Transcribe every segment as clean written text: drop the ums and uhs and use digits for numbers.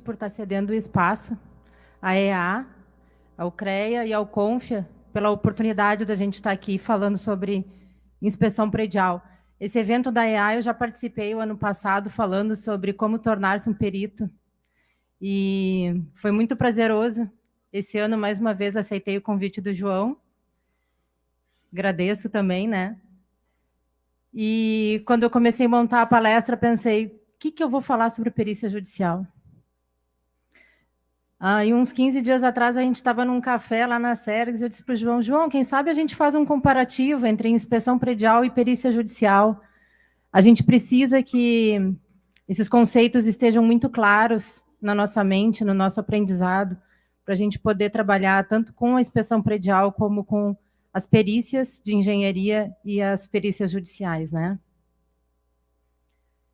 por estar cedendo o espaço à EA, ao CREA e ao CONFIA, pela oportunidade da gente estar aqui falando sobre inspeção predial. Esse evento da EA eu já participei o ano passado falando sobre como tornar-se um perito, e foi muito prazeroso. Esse ano, mais uma vez, aceitei o convite do João. Agradeço também, né? E quando eu comecei a montar a palestra, pensei, o que eu vou falar sobre perícia judicial? E uns 15 dias atrás, a gente estava num café lá na Sergs, e eu disse para o João, João, quem sabe a gente faz um comparativo entre inspeção predial e perícia judicial. A gente precisa que esses conceitos estejam muito claros na nossa mente, no nosso aprendizado, para a gente poder trabalhar tanto com a inspeção predial como com as perícias de engenharia e as perícias judiciais, né?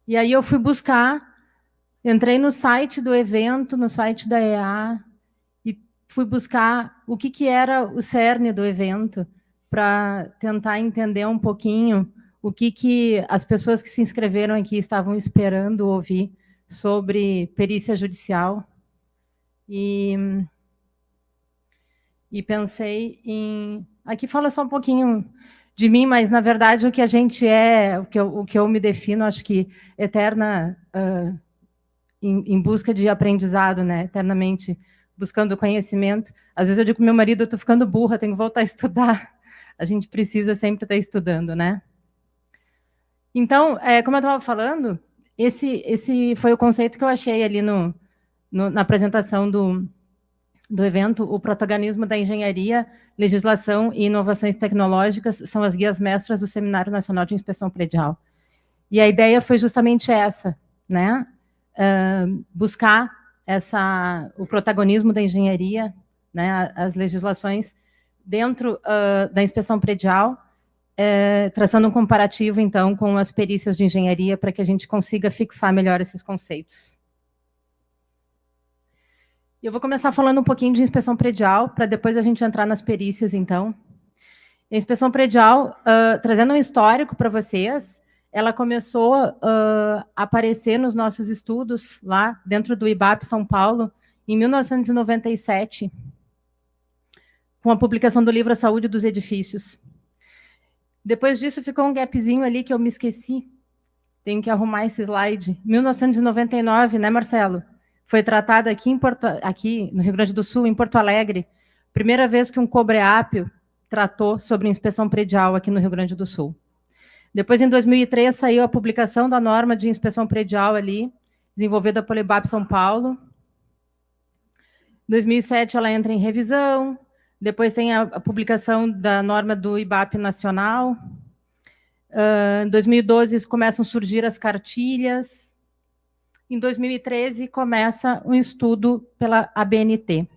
E aí eu fui buscar, entrei no site do evento, no site da EA, e fui buscar o que era o cerne do evento, para tentar entender um pouquinho o que as pessoas que se inscreveram aqui estavam esperando ouvir sobre perícia judicial. E pensei em... Aqui fala só um pouquinho de mim, mas, na verdade, o que a gente é, o que eu me defino, acho que eterna... em busca de aprendizado, né? Eternamente buscando conhecimento. Às vezes eu digo para meu marido, eu estou ficando burra, tenho que voltar a estudar. A gente precisa sempre estar estudando, né? Então, como eu estava falando, esse foi o conceito que eu achei ali na apresentação do evento. O protagonismo da engenharia, legislação e inovações tecnológicas são as guias mestras do Seminário Nacional de Inspeção Predial. E a ideia foi justamente essa, né? Buscar o protagonismo da engenharia, né, as legislações dentro da inspeção predial, traçando um comparativo, então, com as perícias de engenharia, para que a gente consiga fixar melhor esses conceitos. Eu vou começar falando um pouquinho de inspeção predial, para depois a gente entrar nas perícias, então. A inspeção predial, trazendo um histórico para vocês, ela começou a aparecer nos nossos estudos, lá dentro do IBAP São Paulo, em 1997, com a publicação do livro A Saúde dos Edifícios. Depois disso, ficou um gapzinho ali que eu me esqueci. Tenho que arrumar esse slide. 1999, né, Marcelo? Foi tratado aqui no Rio Grande do Sul, em Porto Alegre, primeira vez que um COBREAP tratou sobre inspeção predial aqui no Rio Grande do Sul. Depois, em 2003, saiu a publicação da norma de inspeção predial ali, desenvolvida pelo IBAP São Paulo. Em 2007, ela entra em revisão. Depois tem a publicação da norma do IBAP Nacional. Em 2012, começam a surgir as cartilhas. Em 2013, começa um estudo pela ABNT.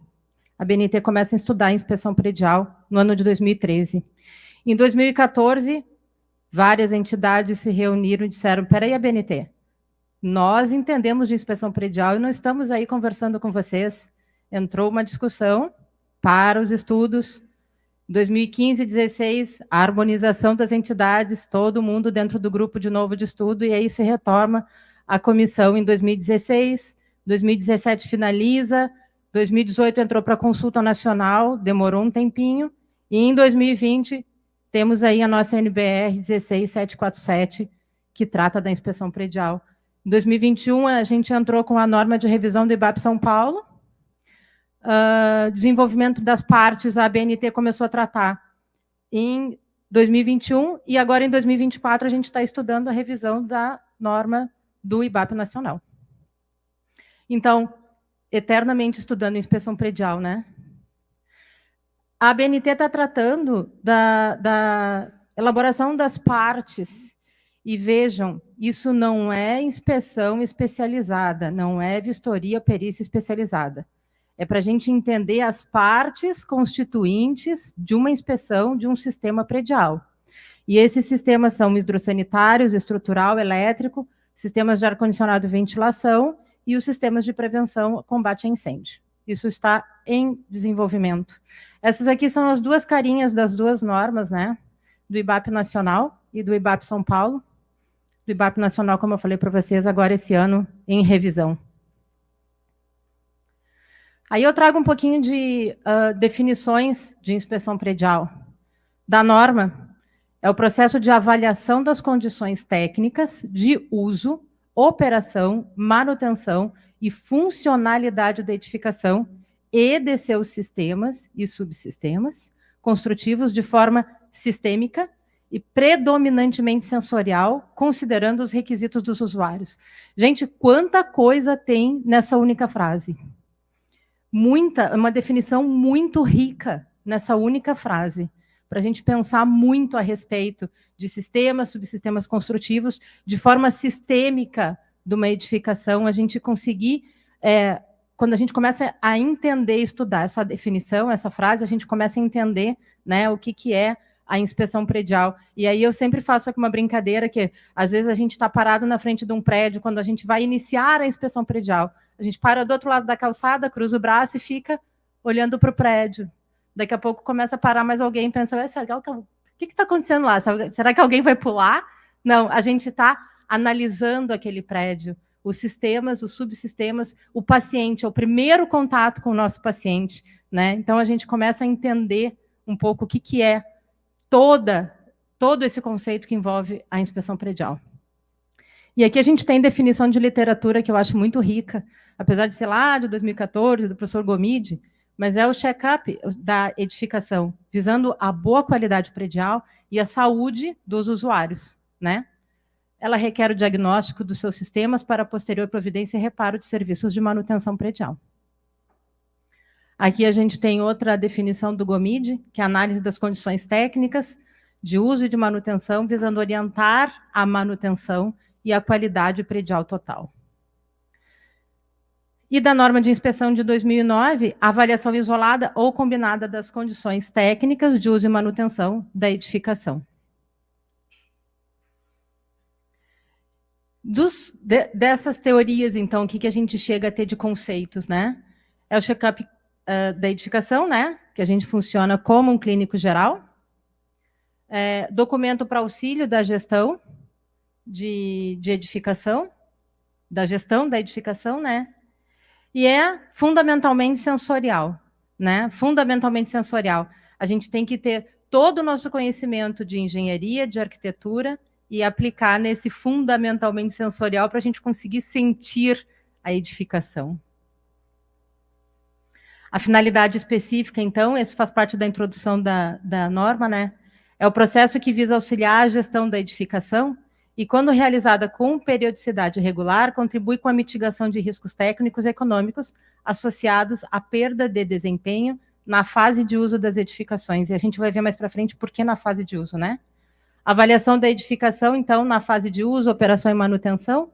A ABNT começa a estudar a inspeção predial no ano de 2013. Em 2014... várias entidades se reuniram e disseram, peraí, ABNT, nós entendemos de inspeção predial e não estamos aí conversando com vocês. Entrou uma discussão para os estudos. Em 2015 e 2016, a harmonização das entidades, todo mundo dentro do grupo de novo de estudo, e aí se retoma a comissão em 2016, 2017 finaliza, 2018 entrou para a consulta nacional, demorou um tempinho, e em 2020... temos aí a nossa NBR 16747, que trata da inspeção predial. Em 2021, a gente entrou com a norma de revisão do IBAP São Paulo. Desenvolvimento das partes, a ABNT começou a tratar em 2021, e agora, em 2024, a gente está estudando a revisão da norma do IBAP Nacional. Então, eternamente estudando inspeção predial, né? A ABNT está tratando da elaboração das partes. E vejam, isso não é inspeção especializada, não é vistoria ou perícia especializada. É para a gente entender as partes constituintes de uma inspeção de um sistema predial. E esses sistemas são hidrossanitários, estrutural, elétrico, sistemas de ar-condicionado e ventilação e os sistemas de prevenção combate a incêndio. Isso está em desenvolvimento. Essas aqui são as duas carinhas das duas normas, né? Do IBAP Nacional e do IBAP São Paulo. Do IBAP Nacional, como eu falei para vocês, agora esse ano em revisão. Aí eu trago um pouquinho de definições de inspeção predial. Da norma, é o processo de avaliação das condições técnicas de uso, operação, manutenção e funcionalidade da edificação e de seus sistemas e subsistemas construtivos de forma sistêmica e predominantemente sensorial, considerando os requisitos dos usuários. Gente, quanta coisa tem nessa única frase. Uma definição muito rica nessa única frase, para a gente pensar muito a respeito de sistemas, subsistemas construtivos, de forma sistêmica de uma edificação, a gente conseguir, quando a gente começa a entender, estudar essa definição, essa frase, a gente começa a entender, né, o que é a inspeção predial. E aí eu sempre faço aqui uma brincadeira que, às vezes, a gente está parado na frente de um prédio, quando a gente vai iniciar a inspeção predial, a gente para do outro lado da calçada, cruza o braço e fica olhando para o prédio. Daqui a pouco começa a parar mais alguém e pensa, o que está acontecendo lá? Será que alguém vai pular? Não, a gente está analisando aquele prédio, os sistemas, os subsistemas, o paciente, é o primeiro contato com o nosso paciente, né? Então, a gente começa a entender um pouco o que é todo esse conceito que envolve a inspeção predial. E aqui a gente tem definição de literatura que eu acho muito rica, apesar de ser lá de 2014, do professor Gomide, mas é o check-up da edificação, visando a boa qualidade predial e a saúde dos usuários, né? Ela requer o diagnóstico dos seus sistemas para posterior providência e reparo de serviços de manutenção predial. Aqui a gente tem outra definição do Gomide, que é a análise das condições técnicas de uso e de manutenção, visando orientar a manutenção e a qualidade predial total. E da norma de inspeção de 2009, a avaliação isolada ou combinada das condições técnicas de uso e manutenção da edificação. Dessas teorias, então, o que a gente chega a ter de conceitos, né? É o check-up da edificação, né? Que a gente funciona como um clínico geral. Documento para auxílio da gestão de edificação, da gestão da edificação, né? E é fundamentalmente sensorial, né? Fundamentalmente sensorial. A gente tem que ter todo o nosso conhecimento de engenharia, de arquitetura, e aplicar nesse fundamentalmente sensorial para a gente conseguir sentir a edificação. A finalidade específica, então, isso faz parte da introdução da norma, né? É o processo que visa auxiliar a gestão da edificação e, quando realizada com periodicidade regular, contribui com a mitigação de riscos técnicos e econômicos associados à perda de desempenho na fase de uso das edificações. E a gente vai ver mais para frente por que na fase de uso, né? Avaliação da edificação, então, na fase de uso, operação e manutenção,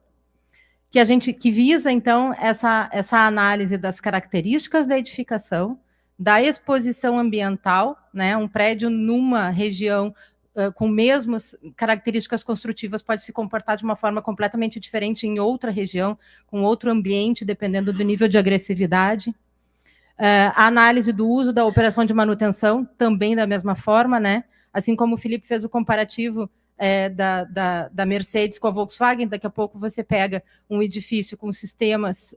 que visa, então, essa análise das características da edificação, da exposição ambiental, né? Um prédio numa região com mesmas características construtivas pode se comportar de uma forma completamente diferente em outra região, com outro ambiente, dependendo do nível de agressividade. A análise do uso da operação de manutenção, também da mesma forma, né? Assim como o Felipe fez o comparativo da Mercedes com a Volkswagen, daqui a pouco você pega um edifício com sistemas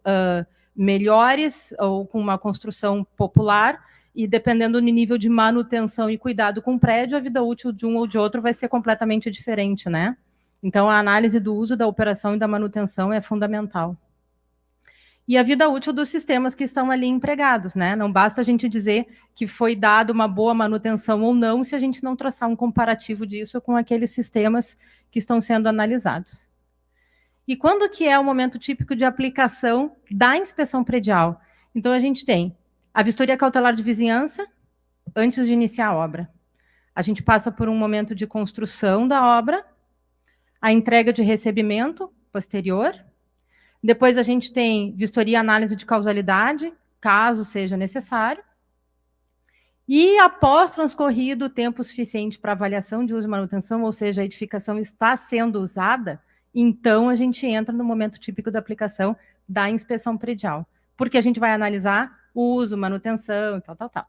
melhores ou com uma construção popular, e dependendo do nível de manutenção e cuidado com o prédio, a vida útil de um ou de outro vai ser completamente diferente, né? Então, a análise do uso, da operação e da manutenção é fundamental. E a vida útil dos sistemas que estão ali empregados, né? Não basta a gente dizer que foi dado uma boa manutenção ou não, se a gente não traçar um comparativo disso com aqueles sistemas que estão sendo analisados. E quando que é o momento típico de aplicação da inspeção predial? Então, a gente tem a vistoria cautelar de vizinhança antes de iniciar a obra. A gente passa por um momento de construção da obra, a entrega de recebimento posterior. Depois a gente tem vistoria e análise de causalidade, caso seja necessário. E após transcorrido o tempo suficiente para avaliação de uso e manutenção, ou seja, a edificação está sendo usada, então a gente entra no momento típico da aplicação da inspeção predial, porque a gente vai analisar o uso, manutenção, tal.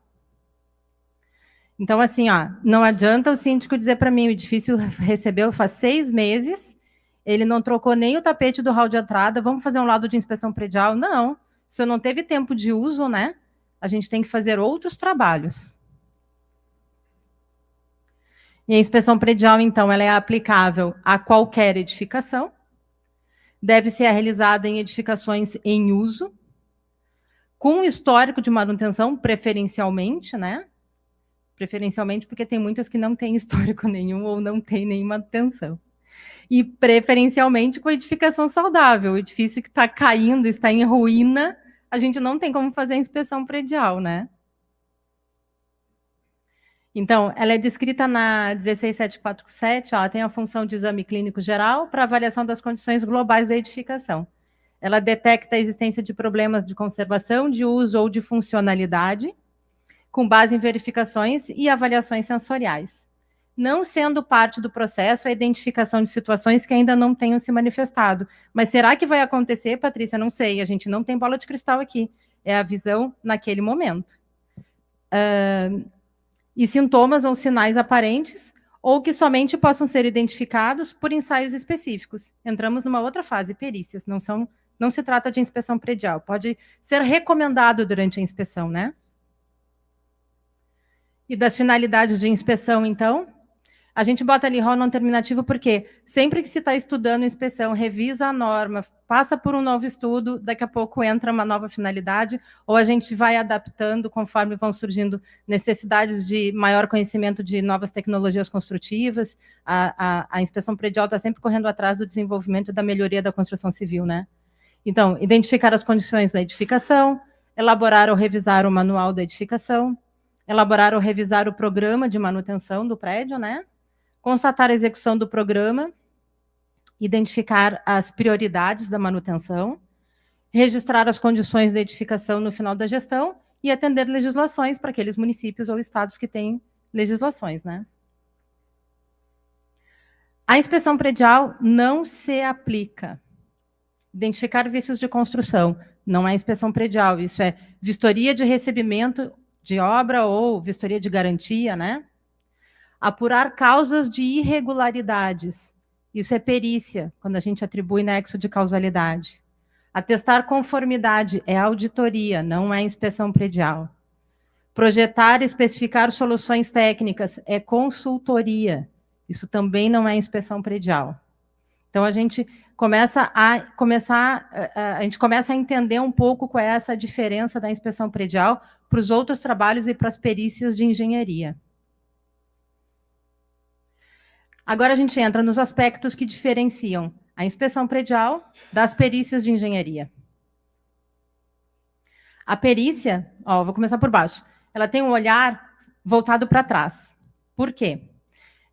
Então, assim, não adianta o síndico dizer para mim, o edifício recebeu faz 6 meses, ele não trocou nem o tapete do hall de entrada, vamos fazer um laudo de inspeção predial? Não, se eu não teve tempo de uso, né? a gente tem que fazer outros trabalhos. E a inspeção predial, então, ela é aplicável a qualquer edificação, deve ser realizada em edificações em uso, com histórico de manutenção, preferencialmente, né? Preferencialmente porque tem muitas que não têm histórico nenhum ou não têm nenhuma manutenção. E preferencialmente com edificação saudável. O edifício que está caindo, está em ruína, a gente não tem como fazer a inspeção predial, né? Então, ela é descrita na 16747, ela tem a função de exame clínico geral para avaliação das condições globais da edificação. Ela detecta a existência de problemas de conservação, de uso ou de funcionalidade, com base em verificações e avaliações sensoriais. Não sendo parte do processo a identificação de situações que ainda não tenham se manifestado. Mas será que vai acontecer, Patrícia? Não sei, a gente não tem bola de cristal aqui. É a visão naquele momento. E sintomas ou sinais aparentes, ou que somente possam ser identificados por ensaios específicos. Entramos numa outra fase, perícias. Não se trata de inspeção predial. Pode ser recomendado durante a inspeção, né? E das finalidades de inspeção, então, a gente bota ali rol não terminativo porque sempre que se está estudando inspeção, revisa a norma, passa por um novo estudo, daqui a pouco entra uma nova finalidade, ou a gente vai adaptando conforme vão surgindo necessidades de maior conhecimento de novas tecnologias construtivas. A inspeção predial está sempre correndo atrás do desenvolvimento e da melhoria da construção civil, né? Então, identificar as condições da edificação, elaborar ou revisar o manual da edificação, elaborar ou revisar o programa de manutenção do prédio, né? Constatar a execução do programa, identificar as prioridades da manutenção, registrar as condições da edificação no final da gestão e atender legislações para aqueles municípios ou estados que têm legislações, né? A inspeção predial não se aplica. Identificar vícios de construção não é inspeção predial, isso é vistoria de recebimento de obra ou vistoria de garantia, né? Apurar causas de irregularidades, isso é perícia, quando a gente atribui nexo de causalidade. Atestar conformidade é auditoria, não é inspeção predial. Projetar e especificar soluções técnicas é consultoria, isso também não é inspeção predial. Então, a gente começa a entender um pouco qual é essa diferença da inspeção predial para os outros trabalhos e para as perícias de engenharia. Agora a gente entra nos aspectos que diferenciam a inspeção predial das perícias de engenharia. A perícia, vou começar por baixo, ela tem um olhar voltado para trás. Por quê?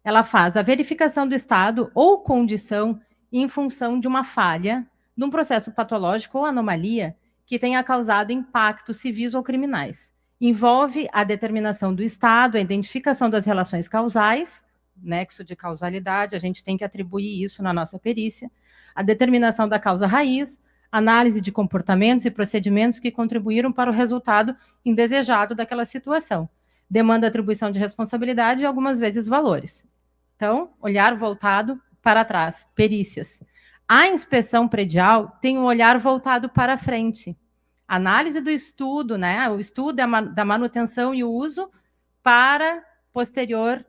Ela faz a verificação do estado ou condição em função de uma falha, de um processo patológico ou anomalia que tenha causado impactos civis ou criminais. Envolve a determinação do estado, a identificação das relações causais, nexo de causalidade, a gente tem que atribuir isso na nossa perícia, a determinação da causa raiz, análise de comportamentos e procedimentos que contribuíram para o resultado indesejado daquela situação. Demanda atribuição de responsabilidade e, algumas vezes, valores. Então, olhar voltado para trás, perícias. A inspeção predial tem um olhar voltado para frente. Análise do estudo, né? O estudo da manutenção e o uso para posterior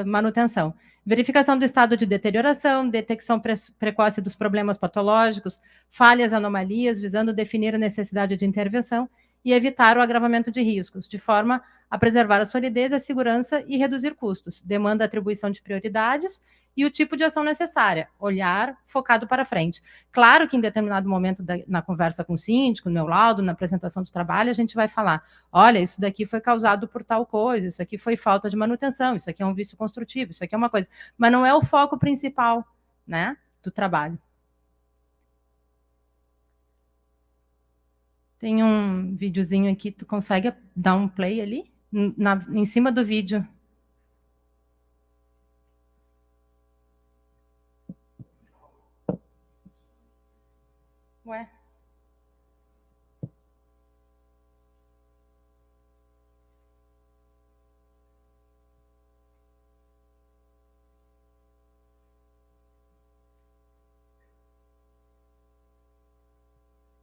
manutenção. Verificação do estado de deterioração, detecção precoce dos problemas patológicos, falhas, anomalias, visando definir a necessidade de intervenção e evitar o agravamento de riscos, de forma a preservar a solidez, a segurança e reduzir custos. Demanda atribuição de prioridades e o tipo de ação necessária, olhar focado para frente. Claro que em determinado momento na conversa com o síndico, no meu laudo, na apresentação do trabalho, a gente vai falar, olha, isso daqui foi causado por tal coisa, isso aqui foi falta de manutenção, isso aqui é um vício construtivo, isso aqui é uma coisa, mas não é o foco principal, né, do trabalho. Tem um videozinho aqui, tu consegue dar um play ali? Em cima do vídeo. Ué?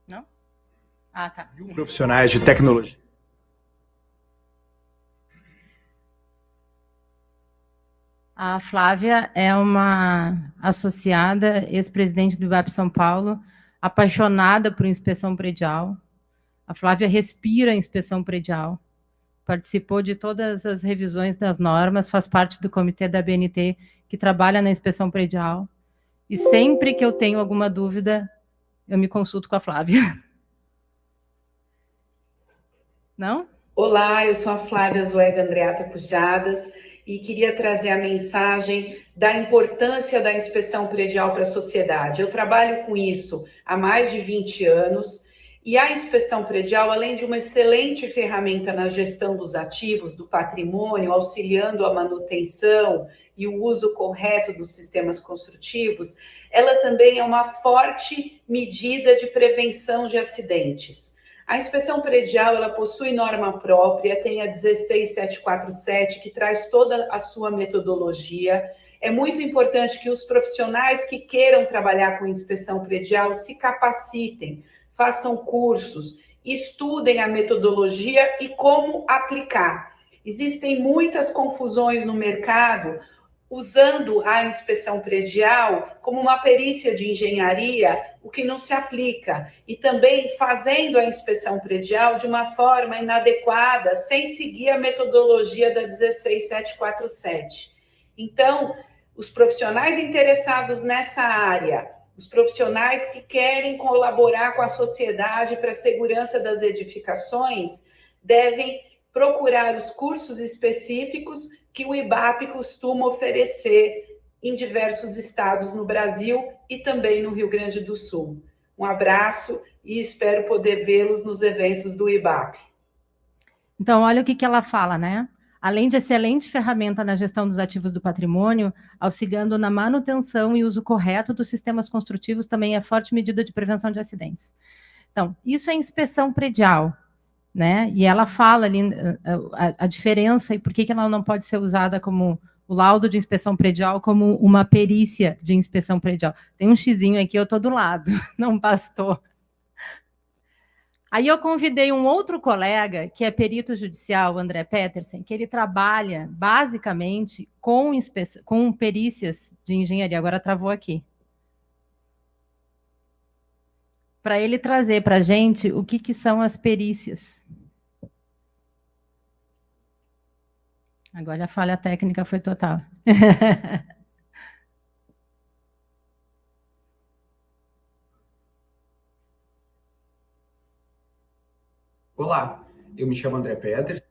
Não? Ah, tá. Profissionais de tecnologia. A Flávia é uma associada, ex-presidente do IBAP São Paulo, apaixonada por inspeção predial. A Flávia respira inspeção predial, participou de todas as revisões das normas, faz parte do comitê da BNT que trabalha na inspeção predial. E sempre que eu tenho alguma dúvida, eu me consulto com a Flávia. Não? Olá, eu sou a Flávia Zoega Andreata Pujadas e queria trazer a mensagem da importância da inspeção predial para a sociedade. Eu trabalho com isso há mais de 20 anos e a inspeção predial, além de uma excelente ferramenta na gestão dos ativos, do patrimônio, auxiliando a manutenção e o uso correto dos sistemas construtivos, ela também é uma forte medida de prevenção de acidentes. A inspeção predial, ela possui norma própria, tem a 16747, que traz toda a sua metodologia. É muito importante que os profissionais que queiram trabalhar com inspeção predial se capacitem, façam cursos, estudem a metodologia e como aplicar. Existem muitas confusões no mercado, usando a inspeção predial como uma perícia de engenharia, o que não se aplica, e também fazendo a inspeção predial de uma forma inadequada, sem seguir a metodologia da 16747. Então, os profissionais interessados nessa área, os profissionais que querem colaborar com a sociedade para a segurança das edificações, devem procurar os cursos específicos que o IBAP costuma oferecer em diversos estados no Brasil e também no Rio Grande do Sul. Um abraço e espero poder vê-los nos eventos do IBAP. Então, olha o que ela fala, né? Além de excelente ferramenta na gestão dos ativos do patrimônio, auxiliando na manutenção e uso correto dos sistemas construtivos, também é forte medida de prevenção de acidentes. Então, isso é inspeção predial, né? E ela fala ali a diferença e por que ela não pode ser usada como o laudo de inspeção predial como uma perícia de inspeção predial. Tem um xizinho aqui, eu estou do lado, não bastou. Aí eu convidei um outro colega, que é perito judicial, o André Petersen, que ele trabalha basicamente com perícias de engenharia. Agora travou aqui. Para ele trazer para a gente o que são as perícias. Agora a falha técnica foi total. Olá, eu me chamo André Petersen.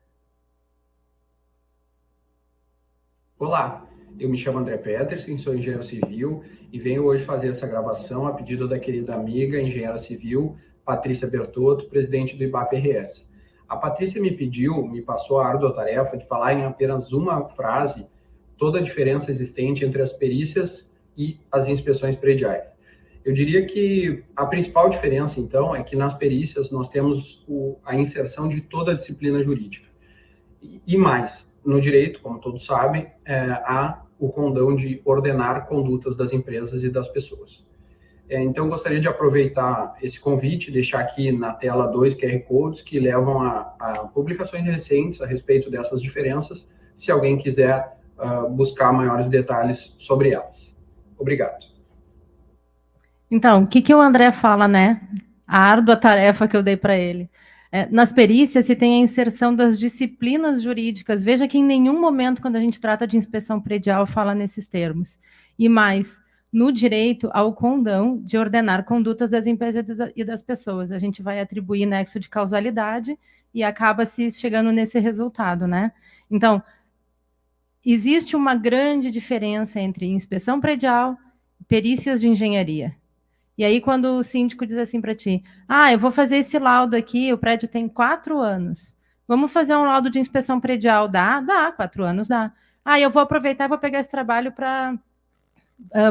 Olá, eu me chamo André Petersen, sou engenheiro civil e venho hoje fazer essa gravação a pedido da querida amiga, engenheira civil, Patrícia Bertotto, presidente do IBAP-RS. A Patrícia me passou a árdua tarefa de falar em apenas uma frase toda a diferença existente entre as perícias e as inspeções prediais. Eu diria que a principal diferença, então, é que nas perícias nós temos a inserção de toda a disciplina jurídica. E mais, no direito, como todos sabem, há o condão de ordenar condutas das empresas e das pessoas. Então, gostaria de aproveitar esse convite e deixar aqui na tela 2 QR Codes que levam a publicações recentes a respeito dessas diferenças, se alguém quiser buscar maiores detalhes sobre elas. Obrigado. Então, o que o André fala, né? A árdua tarefa que eu dei para ele. Nas perícias se tem a inserção das disciplinas jurídicas. Veja que em nenhum momento, quando a gente trata de inspeção predial, fala nesses termos. E mais, no direito, há o condão de ordenar condutas das empresas e das pessoas. A gente vai atribuir nexo de causalidade e acaba se chegando nesse resultado, né? Então, existe uma grande diferença entre inspeção predial e perícias de engenharia. E aí, quando o síndico diz assim para ti, eu vou fazer esse laudo aqui, o prédio tem 4 anos, vamos fazer um laudo de inspeção predial, dá? Dá, 4 anos dá. Eu vou aproveitar e vou pegar esse trabalho para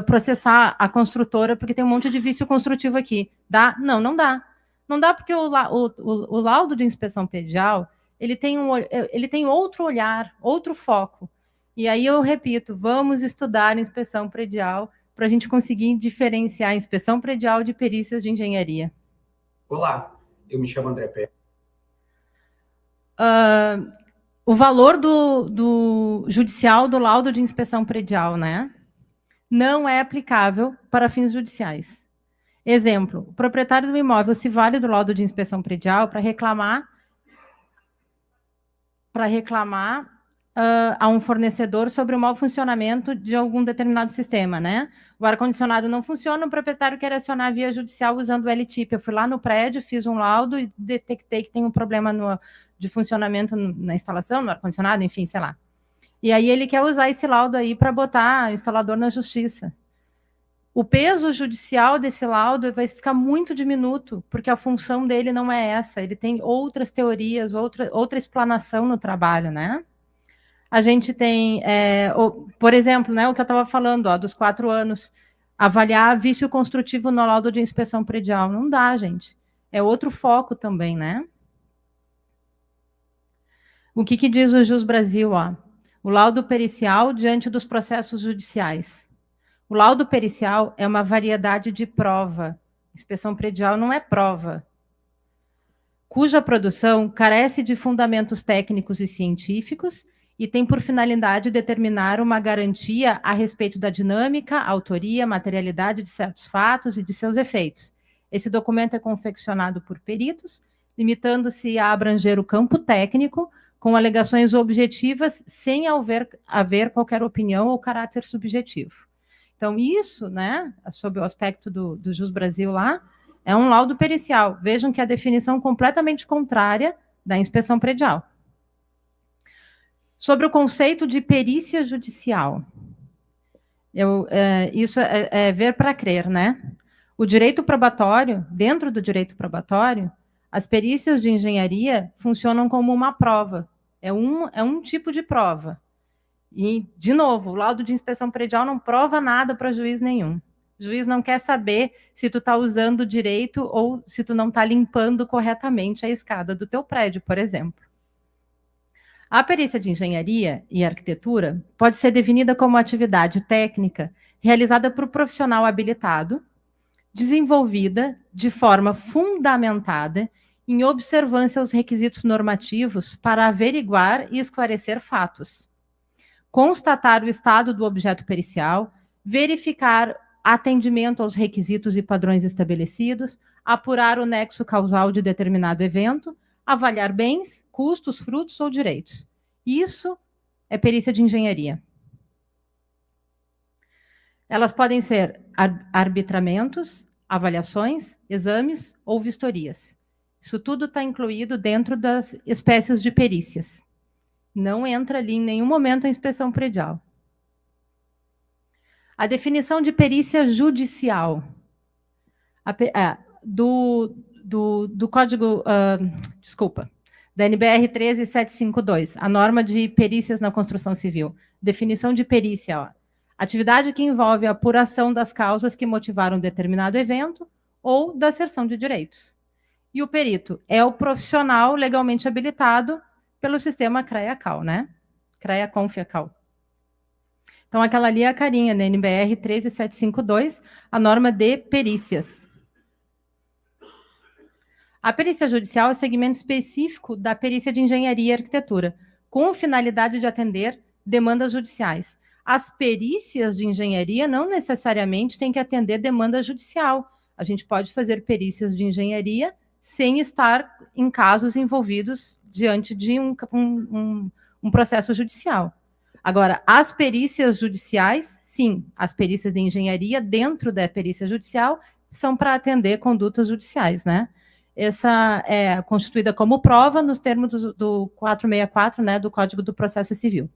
processar a construtora, porque tem um monte de vício construtivo aqui. Dá? Não, não dá. Não dá porque o laudo de inspeção predial, ele tem outro olhar, outro foco. E aí eu repito, vamos estudar inspeção predial, para a gente conseguir diferenciar a inspeção predial de perícias de engenharia. Olá, eu me chamo André Pé. o valor do judicial do laudo de inspeção predial, né, não é aplicável para fins judiciais. Exemplo, o proprietário do imóvel se vale do laudo de inspeção predial para reclamar a um fornecedor sobre o mau funcionamento de algum determinado sistema, né? O ar-condicionado não funciona, o proprietário quer acionar a via judicial usando o LTIP. Eu fui lá no prédio, fiz um laudo e detectei que tem um problema de funcionamento na instalação, no ar-condicionado, enfim, sei lá. E aí ele quer usar esse laudo aí para botar o instalador na justiça. O peso judicial desse laudo vai ficar muito diminuto, porque a função dele não é essa, ele tem outras teorias, outra explanação no trabalho, né? A gente tem, por exemplo, né, o que eu estava falando, dos 4 anos, avaliar vício construtivo no laudo de inspeção predial. Não dá, gente. É outro foco também, né? O que diz o Jus Brasil? O laudo pericial diante dos processos judiciais. O laudo pericial é uma variedade de prova. Inspeção predial não é prova. Cuja produção carece de fundamentos técnicos e científicos e tem por finalidade determinar uma garantia a respeito da dinâmica, autoria, materialidade de certos fatos e de seus efeitos. Esse documento é confeccionado por peritos, limitando-se a abranger o campo técnico, com alegações objetivas, sem haver qualquer opinião ou caráter subjetivo. Então, isso, né, sob o aspecto do Jus Brasil lá, é um laudo pericial. Vejam que a definição completamente contrária da inspeção predial. Sobre o conceito de perícia judicial. Isso é ver para crer, né? O direito probatório, dentro do direito probatório, as perícias de engenharia funcionam como uma prova. É um tipo de prova. E, de novo, o laudo de inspeção predial não prova nada para juiz nenhum. O juiz não quer saber se tu está usando direito ou se tu não está limpando corretamente a escada do teu prédio, por exemplo. A perícia de engenharia e arquitetura pode ser definida como atividade técnica realizada por profissional habilitado, desenvolvida de forma fundamentada em observância aos requisitos normativos para averiguar e esclarecer fatos, constatar o estado do objeto pericial, verificar atendimento aos requisitos e padrões estabelecidos, apurar o nexo causal de determinado evento, avaliar bens, custos, frutos ou direitos. Isso é perícia de engenharia. Elas podem ser arbitramentos, avaliações, exames ou vistorias. Isso tudo está incluído dentro das espécies de perícias. Não entra ali em nenhum momento a inspeção predial. A definição de perícia judicial. Do Código, da NBR 13752, a norma de perícias na construção civil. Definição de perícia, atividade que envolve a apuração das causas que motivaram determinado evento ou da asserção de direitos. E o perito é o profissional legalmente habilitado pelo sistema CREA-CAL, né? CREA-CONFIA-CAL. Então, aquela ali é a carinha, da NBR 13752, a norma de perícias. A perícia judicial é segmento específico da perícia de engenharia e arquitetura, com finalidade de atender demandas judiciais. As perícias de engenharia não necessariamente têm que atender demanda judicial. A gente pode fazer perícias de engenharia sem estar em casos envolvidos diante de um processo judicial. Agora, as perícias judiciais, sim, as perícias de engenharia dentro da perícia judicial são para atender condutas judiciais, né? Essa é constituída como prova nos termos do 464, né, do Código do Processo Civil.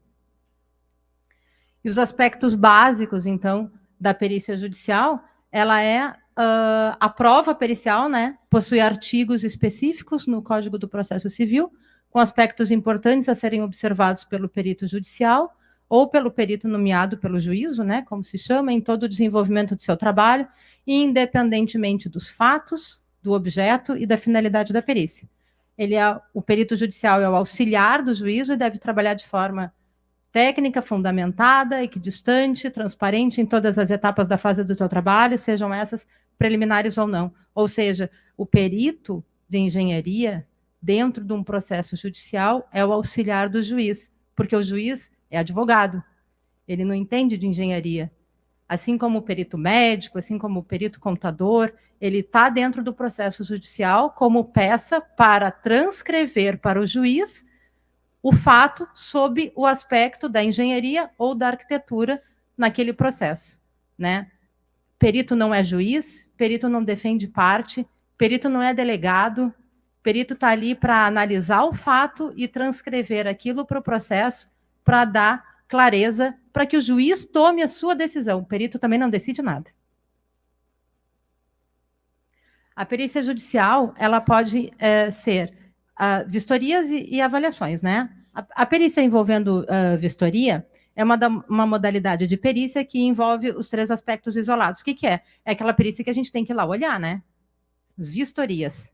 E os aspectos básicos, então, da perícia judicial, ela é a prova pericial, né, possui artigos específicos no Código do Processo Civil, com aspectos importantes a serem observados pelo perito judicial ou pelo perito nomeado pelo juízo, né, como se chama, em todo o desenvolvimento do seu trabalho, independentemente dos fatos, do objeto e da finalidade da perícia. O perito judicial é o auxiliar do juízo e deve trabalhar de forma técnica, fundamentada, equidistante, transparente em todas as etapas da fase do seu trabalho, sejam essas preliminares ou não. Ou seja, o perito de engenharia dentro de um processo judicial é o auxiliar do juiz, porque o juiz é advogado, ele não entende de engenharia. Assim como o perito médico, assim como o perito contador, ele está dentro do processo judicial como peça para transcrever para o juiz o fato sob o aspecto da engenharia ou da arquitetura naquele processo, né? Perito não é juiz, perito não defende parte, perito não é delegado, perito está ali para analisar o fato e transcrever aquilo para o processo, para dar clareza, para que o juiz tome a sua decisão. O perito também não decide nada. A perícia judicial, ela pode ser vistorias e avaliações, né? A perícia envolvendo vistoria é uma modalidade de perícia que envolve os 3 aspectos isolados. O que é? É aquela perícia que a gente tem que ir lá olhar, né? As vistorias.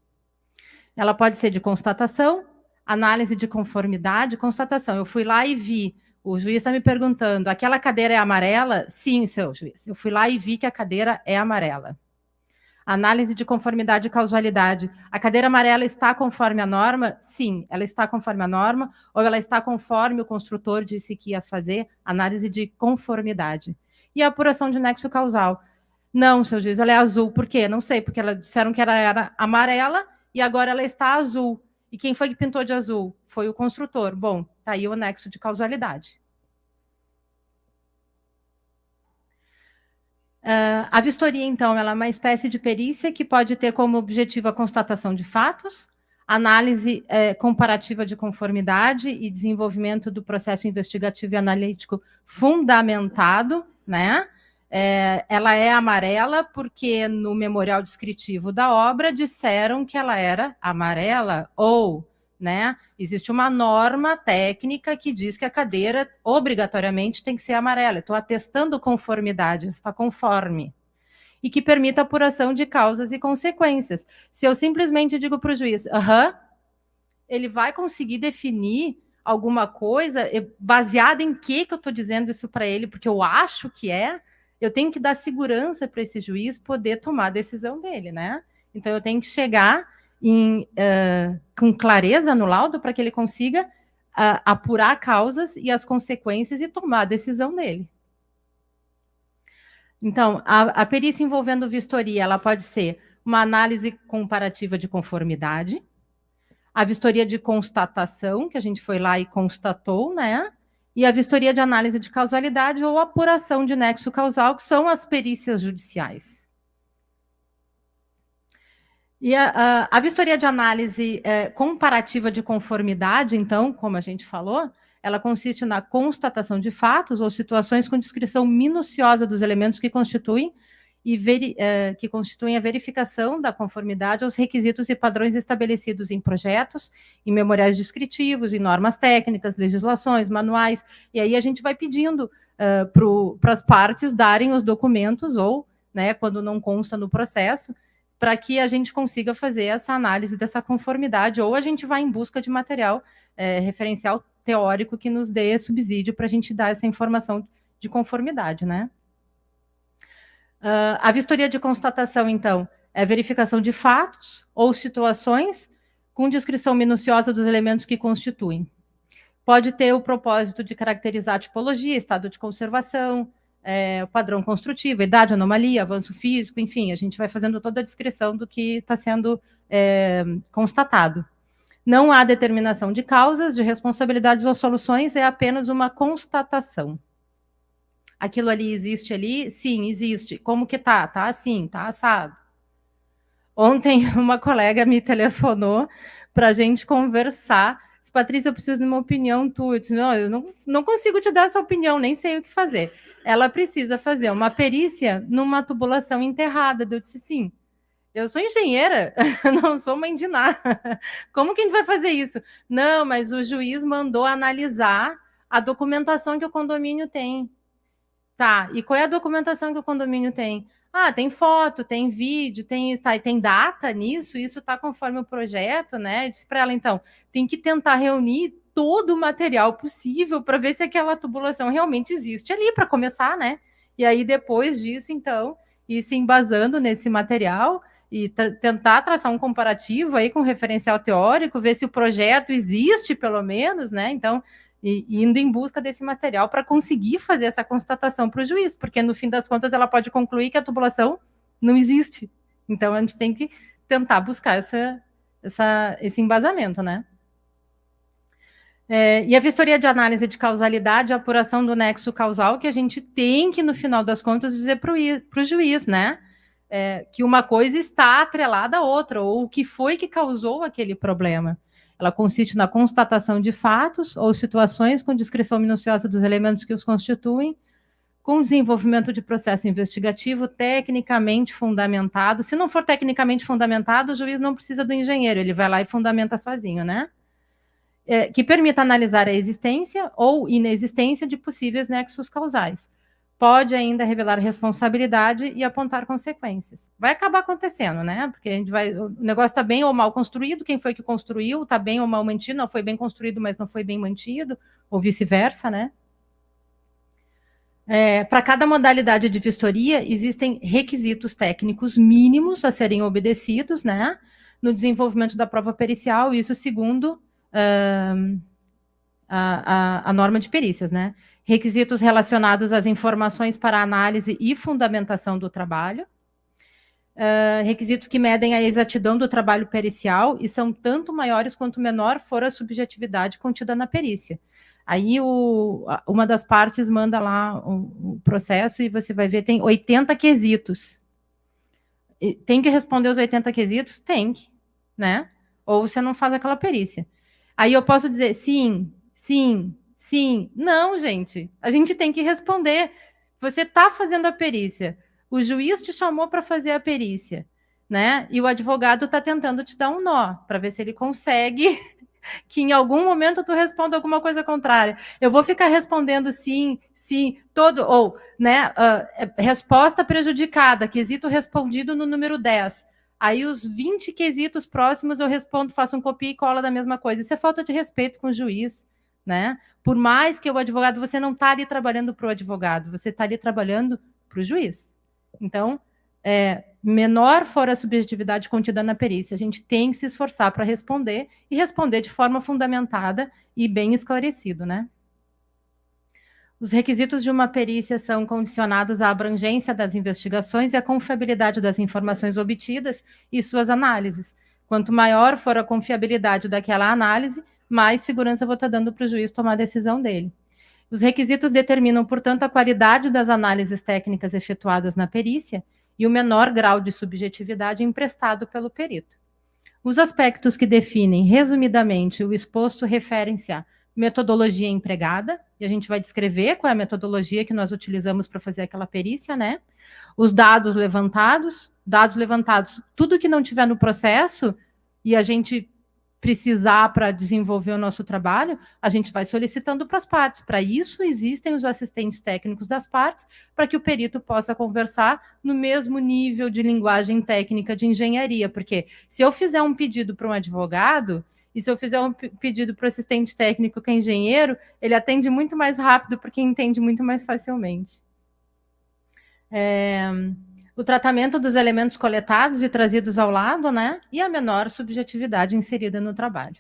Ela pode ser de constatação, análise de conformidade, constatação. Eu fui lá e vi, o juiz está me perguntando, aquela cadeira é amarela? Sim, seu juiz. Eu fui lá e vi que a cadeira é amarela. Análise de conformidade e causalidade. A cadeira amarela está conforme a norma? Sim, ela está conforme a norma, ou ela está conforme o construtor disse que ia fazer, análise de conformidade. E a apuração de nexo causal. Não, seu juiz, ela é azul. Por quê? Não sei, porque disseram que ela era amarela e agora ela está azul. E quem foi que pintou de azul? Foi o construtor. Bom, está aí o nexo de causalidade. A vistoria, então, ela é uma espécie de perícia que pode ter como objetivo a constatação de fatos, análise comparativa de conformidade e desenvolvimento do processo investigativo e analítico fundamentado, né? Ela é amarela porque no memorial descritivo da obra disseram que ela era amarela ou, né, existe uma norma técnica que diz que a cadeira obrigatoriamente tem que ser amarela. Estou atestando conformidade, está conforme. E que permita a apuração de causas e consequências. Se eu simplesmente digo para o juiz, ele vai conseguir definir alguma coisa baseada em que eu estou dizendo isso para ele, porque eu acho que eu tenho que dar segurança para esse juiz poder tomar a decisão dele, né? Então, eu tenho que chegar com clareza no laudo para que ele consiga apurar causas e as consequências e tomar a decisão dele. Então, a perícia envolvendo vistoria, ela pode ser uma análise comparativa de conformidade, a vistoria de constatação, que a gente foi lá e constatou, né? E a vistoria de análise de causalidade ou apuração de nexo causal, que são as perícias judiciais. E a vistoria de análise comparativa de conformidade, então, como a gente falou, ela consiste na constatação de fatos ou situações com descrição minuciosa dos elementos que constituem a verificação da conformidade aos requisitos e padrões estabelecidos em projetos, em memoriais descritivos, em normas técnicas, legislações, manuais, e aí a gente vai pedindo para as partes darem os documentos ou, né, quando não consta no processo, para que a gente consiga fazer essa análise dessa conformidade, ou a gente vai em busca de material referencial teórico que nos dê subsídio para a gente dar essa informação de conformidade, né? A vistoria de constatação, então, é a verificação de fatos ou situações com descrição minuciosa dos elementos que constituem. Pode ter o propósito de caracterizar a tipologia, estado de conservação, o padrão construtivo, idade, anomalia, avanço físico, enfim, a gente vai fazendo toda a descrição do que está sendo constatado. Não há determinação de causas, de responsabilidades ou soluções, é apenas uma constatação. Aquilo ali existe ali? Sim, existe. Como que tá? Tá assim, tá assado. Ontem uma colega me telefonou para a gente conversar. Disse, Patrícia, eu preciso de uma opinião tua. Eu disse, não, eu não consigo te dar essa opinião, nem sei o que fazer. Ela precisa fazer uma perícia numa tubulação enterrada. Eu disse, sim. Eu sou engenheira, não sou mãe de nada. Como que a gente vai fazer isso? Não, mas o juiz mandou analisar a documentação que o condomínio tem. Tá, e qual é a documentação que o condomínio tem? Ah, tem foto, tem vídeo, tem data nisso, isso está conforme o projeto, né? Eu disse para ela, então, tem que tentar reunir todo o material possível para ver se aquela tubulação realmente existe ali, para começar, né? E aí, depois disso, então, ir se embasando nesse material e tentar traçar um comparativo aí com referencial teórico, ver se o projeto existe, pelo menos, né? Então, indo em busca desse material para conseguir fazer essa constatação para o juiz, porque, no fim das contas, ela pode concluir que a tubulação não existe. Então, a gente tem que tentar buscar esse embasamento, né? E a vistoria de análise de causalidade, a apuração do nexo causal, que a gente tem que, no final das contas, dizer para o juiz, né? Que uma coisa está atrelada à outra, ou o que foi que causou aquele problema. Ela consiste na constatação de fatos ou situações com descrição minuciosa dos elementos que os constituem, com desenvolvimento de processo investigativo tecnicamente fundamentado. Se não for tecnicamente fundamentado, o juiz não precisa do engenheiro, ele vai lá e fundamenta sozinho, né? Que permita analisar a existência ou inexistência de possíveis nexos causais. Pode ainda revelar responsabilidade e apontar consequências. Vai acabar acontecendo, né? Porque o negócio está bem ou mal construído, quem foi que construiu, está bem ou mal mantido, não foi bem construído, mas não foi bem mantido, ou vice-versa, né? Para cada modalidade de vistoria, existem requisitos técnicos mínimos a serem obedecidos, né? No desenvolvimento da prova pericial, isso segundo a norma de perícias, né? Requisitos relacionados às informações para análise e fundamentação do trabalho, requisitos que medem a exatidão do trabalho pericial e são tanto maiores quanto menor for a subjetividade contida na perícia. Aí uma das partes manda lá o processo e você vai ver, tem 80 quesitos. Tem que responder os 80 quesitos? Tem que, né? Ou você não faz aquela perícia. Aí eu posso dizer sim, sim, sim. Não, gente. A gente tem que responder. Você está fazendo a perícia. O juiz te chamou para fazer a perícia, né? E o advogado está tentando te dar um nó para ver se ele consegue que em algum momento tu responda alguma coisa contrária. Eu vou ficar respondendo sim, sim, né? Resposta prejudicada, quesito respondido no número 10. Aí os 20 quesitos próximos eu respondo, faço um copia e cola da mesma coisa. Isso é falta de respeito com o juiz, né? Por mais que o advogado, você não está ali trabalhando para o advogado, você está ali trabalhando para o juiz. Então, menor for a subjetividade contida na perícia, a gente tem que se esforçar para responder e responder de forma fundamentada e bem esclarecido, né? Os requisitos de uma perícia são condicionados à abrangência das investigações e à confiabilidade das informações obtidas e suas análises. Quanto maior for a confiabilidade daquela análise, mais segurança eu vou estar dando para o juiz tomar a decisão dele. Os requisitos determinam, portanto, a qualidade das análises técnicas efetuadas na perícia e o menor grau de subjetividade emprestado pelo perito. Os aspectos que definem, resumidamente, o exposto referem-se à metodologia empregada, e a gente vai descrever qual é a metodologia que nós utilizamos para fazer aquela perícia, né? Os dados levantados, tudo que não tiver no processo e a gente precisar para desenvolver o nosso trabalho, a gente vai solicitando para as partes. Para isso, existem os assistentes técnicos das partes, para que o perito possa conversar no mesmo nível de linguagem técnica de engenharia, porque se eu fizer um pedido para um advogado, e se eu fizer um pedido para o assistente técnico que é engenheiro, ele atende muito mais rápido, porque entende muito mais facilmente. O tratamento dos elementos coletados e trazidos ao lado, né? E a menor subjetividade inserida no trabalho.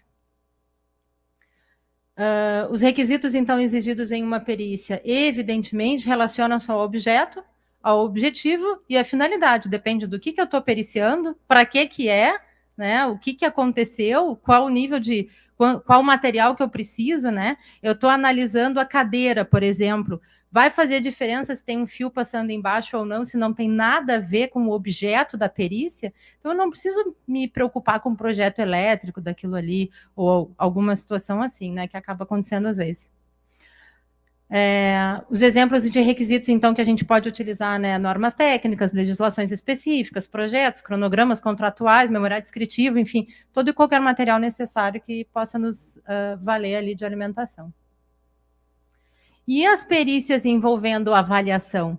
Os requisitos, então, exigidos em uma perícia, evidentemente, relacionam-se ao objeto, ao objetivo e à finalidade. Depende do que eu estou periciando, para que é, né? O que aconteceu, qual o nível de... qual o material que eu preciso, né? Eu estou analisando a cadeira, por exemplo. Vai fazer diferença se tem um fio passando embaixo ou não, se não tem nada a ver com o objeto da perícia? Então, eu não preciso me preocupar com o projeto elétrico daquilo ali, ou alguma situação assim, né? Que acaba acontecendo às vezes. Os exemplos de requisitos, então, que a gente pode utilizar, né? Normas técnicas, legislações específicas, projetos, cronogramas contratuais, memorial descritivo, enfim, todo e qualquer material necessário que possa nos valer ali de alimentação. E as perícias envolvendo avaliação?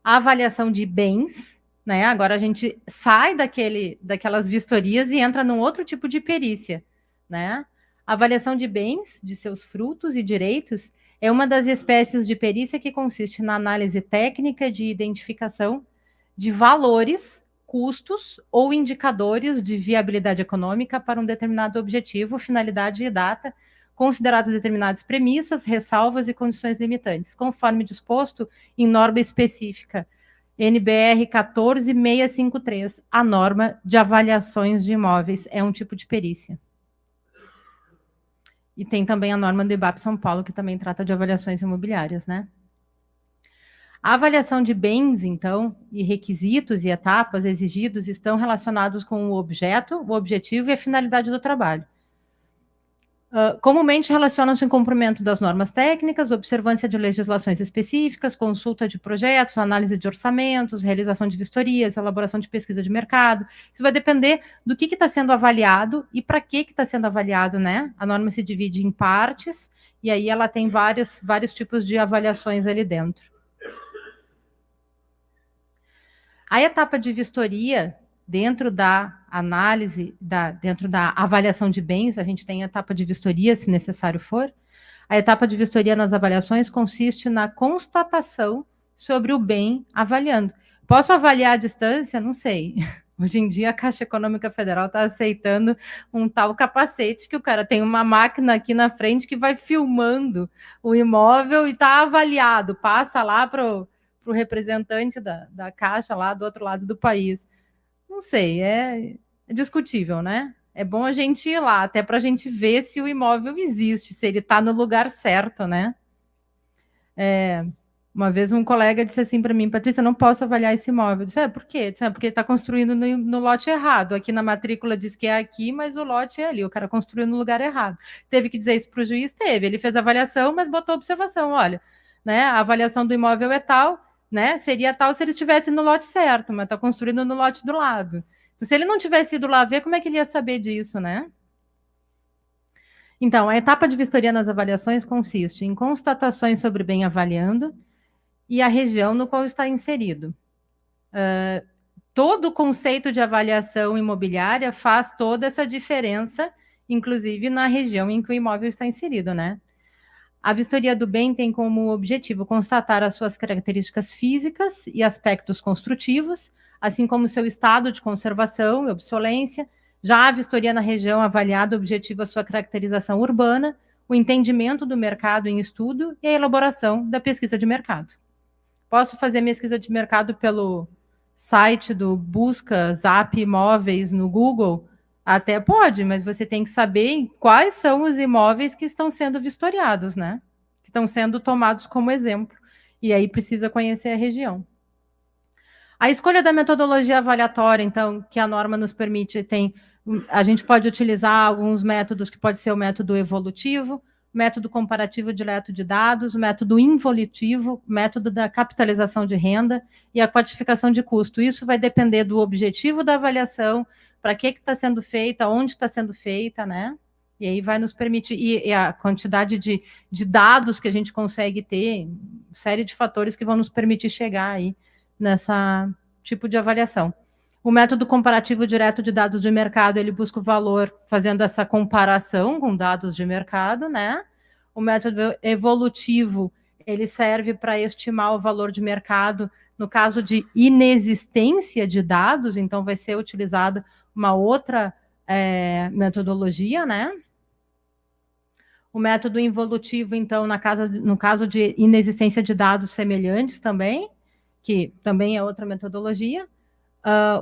A avaliação de bens, né? Agora a gente sai daquelas vistorias e entra num outro tipo de perícia, né? A avaliação de bens, de seus frutos e direitos, é uma das espécies de perícia que consiste na análise técnica de identificação de valores custos ou indicadores de viabilidade econômica para um determinado objetivo, finalidade e data, consideradas determinadas premissas, ressalvas e condições limitantes, conforme disposto em norma específica, NBR 14653, a norma de avaliações de imóveis, é um tipo de perícia. E tem também a norma do IBAP São Paulo, que também trata de avaliações imobiliárias, né? A avaliação de bens, então, e requisitos e etapas exigidos estão relacionados com o objeto, o objetivo e a finalidade do trabalho. Comumente relacionam-se em cumprimento das normas técnicas, observância de legislações específicas, consulta de projetos, análise de orçamentos, realização de vistorias, elaboração de pesquisa de mercado. Isso vai depender do que está sendo avaliado e para que está sendo avaliado, né? A norma se divide em partes e aí ela tem vários tipos de avaliações ali dentro. A etapa de vistoria, dentro da análise, dentro da avaliação de bens, a gente tem a etapa de vistoria, se necessário for. A etapa de vistoria nas avaliações consiste na constatação sobre o bem avaliando. Posso avaliar à distância? Não sei. Hoje em dia, a Caixa Econômica Federal está aceitando um tal capacete que o cara tem uma máquina aqui na frente que vai filmando o imóvel e está avaliado. Passa lá para o representante da Caixa lá do outro lado do país. Não sei, é discutível, né? É bom a gente ir lá, até para a gente ver se o imóvel existe, se ele está no lugar certo, né? Uma vez um colega disse assim para mim, Patrícia, eu não posso avaliar esse imóvel. Eu disse, por quê? Eu disse, porque ele está construindo no lote errado. Aqui na matrícula diz que é aqui, mas o lote é ali. O cara construiu no lugar errado. Teve que dizer isso para o juiz? Teve. Ele fez a avaliação, mas botou observação. Olha, né, a avaliação do imóvel é tal, né? Seria tal se ele estivesse no lote certo, mas está construindo no lote do lado. Então, se ele não tivesse ido lá ver, como é que ele ia saber disso, né? Então, a etapa de vistoria nas avaliações consiste em constatações sobre o bem avaliando e a região no qual está inserido. Todo o conceito de avaliação imobiliária faz toda essa diferença, inclusive na região em que o imóvel está inserido, né? A vistoria do bem tem como objetivo constatar as suas características físicas e aspectos construtivos, assim como seu estado de conservação e obsolência. Já a vistoria na região avaliada objetiva a sua caracterização urbana, o entendimento do mercado em estudo e a elaboração da pesquisa de mercado. Posso fazer pesquisa de mercado pelo site do Busca Zap Imóveis no Google? Até pode, mas você tem que saber quais são os imóveis que estão sendo vistoriados, né? Que estão sendo tomados como exemplo. E aí precisa conhecer a região. A escolha da metodologia avaliatória, então, que a norma nos permite, a gente pode utilizar alguns métodos, que pode ser o método evolutivo, método comparativo direto de dados, método involutivo, método da capitalização de renda e a quantificação de custo. Isso vai depender do objetivo da avaliação, para que está sendo feita, onde está sendo feita, né? E aí vai nos permitir, e a quantidade de dados que a gente consegue ter, série de fatores que vão nos permitir chegar aí nessa tipo de avaliação. O método comparativo direto de dados de mercado, ele busca o valor fazendo essa comparação com dados de mercado, né? O método evolutivo, ele serve para estimar o valor de mercado no caso de inexistência de dados, então vai ser utilizada uma outra metodologia, né? O método involutivo, então, no caso de inexistência de dados semelhantes também, que também é outra metodologia.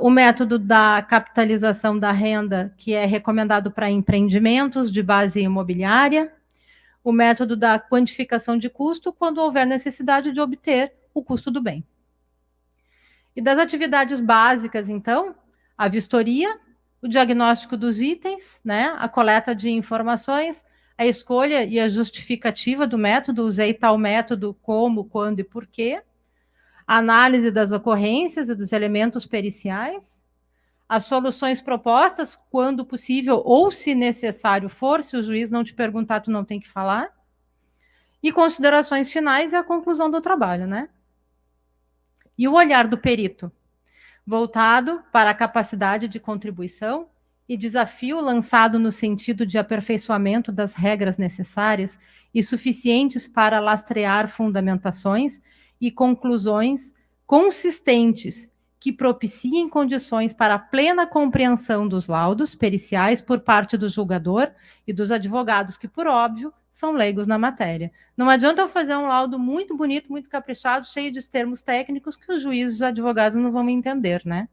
O método da capitalização da renda, que é recomendado para empreendimentos de base imobiliária. O método da quantificação de custo, quando houver necessidade de obter o custo do bem. E das atividades básicas, então, a vistoria, o diagnóstico dos itens, né, a coleta de informações, a escolha e a justificativa do método, usei tal método, como, quando e por quê, a análise das ocorrências e dos elementos periciais, as soluções propostas, quando possível, ou se necessário for, se o juiz não te perguntar, tu não tem que falar, e considerações finais e a conclusão do trabalho, né? E o olhar do perito, voltado para a capacidade de contribuição e desafio lançado no sentido de aperfeiçoamento das regras necessárias e suficientes para lastrear fundamentações e conclusões consistentes que propiciem condições para a plena compreensão dos laudos periciais por parte do julgador e dos advogados, que, por óbvio, são leigos na matéria. Não adianta eu fazer um laudo muito bonito, muito caprichado, cheio de termos técnicos que os juízes e os advogados não vão entender, né?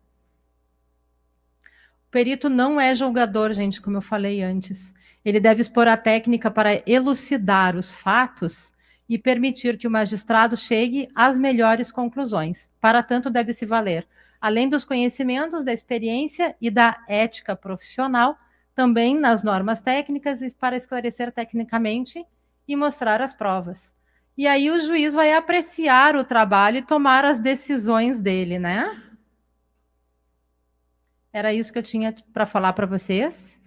O perito não é julgador, gente, como eu falei antes. Ele deve expor a técnica para elucidar os fatos e permitir que o magistrado chegue às melhores conclusões. Para tanto, deve se valer, além dos conhecimentos, da experiência e da ética profissional, também nas normas técnicas para esclarecer tecnicamente e mostrar as provas. E aí o juiz vai apreciar o trabalho e tomar as decisões dele, né? Era isso que eu tinha para falar para vocês.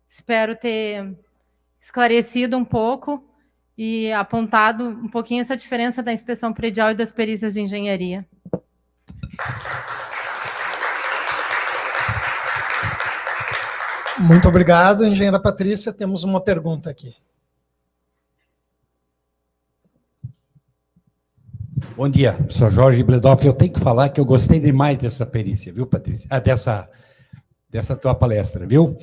Espero ter esclarecido um pouco e apontado um pouquinho essa diferença da inspeção predial e das perícias de engenharia. Muito obrigado, engenheira Patrícia. Temos uma pergunta aqui. Bom dia, sou Jorge Bledoff. Eu tenho que falar que eu gostei demais dessa perícia, viu, Patrícia? Dessa tua palestra, viu?